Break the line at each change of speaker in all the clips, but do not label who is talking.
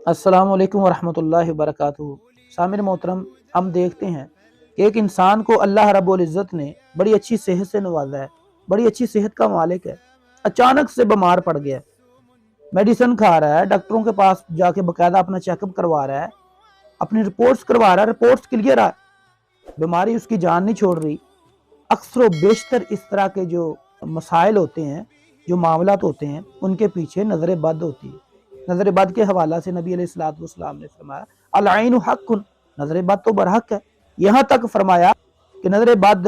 अस्सलाम वालेकुम वरहमतुल्लाहि वबरकातुहू। सामिर मोहतरम, हम देखते हैं कि एक इंसान को अल्लाह रब्बुल इज़्ज़त ने बड़ी अच्छी सेहत से नवाजा है, बड़ी अच्छी सेहत का मालिक है। अचानक से बीमार पड़ गया, मेडिसिन खा रहा है, डॉक्टरों के पास जाके बाकायदा अपना चेकअप करवा रहा है, अपनी रिपोर्ट्स करवा रहा है, रिपोर्ट्स क्लियर है, बीमारी उसकी जान नहीं छोड़ रही। अक्सर बेशतर इस तरह के जो मसाइल होते हैं, जो मामलात होते हैं, उनके पीछे नज़र बद होती है। नज़र बद के हवाला से नबी अलैहिस्सलाम ने फरमाया अल ऐनु हक़्क़ुन, नज़र बद तो बरहक है। यहाँ तक फरमाया कि नज़र बद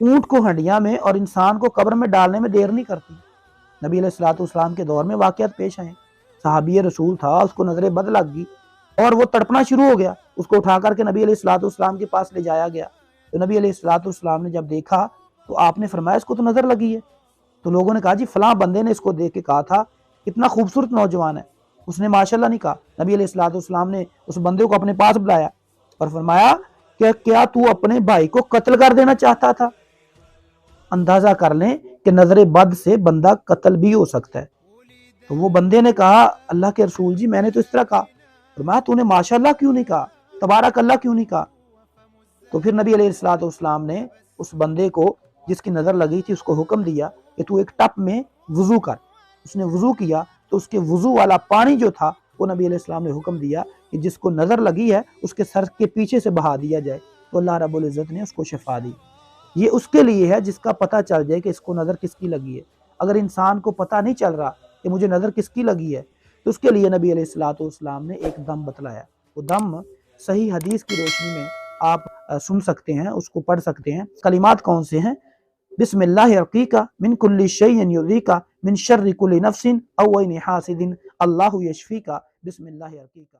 ऊँट को हंडिया में और इंसान को कब्र में डालने में देर नहीं करती। नबी अलैहिस्सलाम के दौर में वाक़यात पेश आए। सहाबी रसूल था, उसको नज़र बद लग गई और वो तड़पना शुरू हो गया। उसको उठा करके नबी अलैहिस्सलाम के पास ले जाया गया। तो नबी अलैहिस्सलाम ने जब देखा तो आपने फरमाया इसको तो नज़र लगी है। तो लोगों ने कहा जी फलां बंदे ने इसको देख के कहा था इतना खूबसूरत नौजवान है, उसने माशाल्लाह नहीं कहा। नबी अलैहिस्सलाम ने उस बंदे को अपने पास बुलाया और फरमाया कि क्या तू अपने भाई को कत्ल कर देना चाहता था? अंदाजा कर लें कि नजर बद से बंदा कत्ल भी हो सकता है। तो वो बंदे ने कहा अल्लाह के रसूल जी मैंने तो इस तरह कहा। फरमाया तूने माशाल्लाह क्यों नहीं कहा, तबारक अल्लाह क्यों नहीं कहा? तो फिर नबी अलैहिस्सलाम ने उस बंदे को जिसकी नज़र लगी थी उसको हुक्म दिया कि तू एक टप में वुजू कर। उसने वुजू किया तो उसके वुजू वाला पानी जो था वो नबी अलैहिस्सलाम ने हुक्म दिया कि जिसको नज़र लगी है उसके सर के पीछे से बहा दिया जाए। तो अल्लाह रब्बुल इज़्ज़त ने उसको शिफा दी। ये उसके लिए है जिसका पता चल जाए कि इसको नज़र किसकी लगी है। अगर इंसान को पता नहीं चल रहा कि मुझे नज़र किसकी लगी है तो उसके लिए नबी अलैहिस्सलाम ने एक दम बतलाया। वो दम सही हदीस की रोशनी में आप सुन सकते हैं, उसको पढ़ सकते हैं। कलिमात कौन से हैं? बिस्मिल्लाहि अर्कीका मिन कुल्ली शैइन युज़ीका मिन शर्रि कुल्ली नफ्सिन अव ऐनि हासिदिन अल्लाहु यशफीका बिस्मिल्लाहि अर्कीका।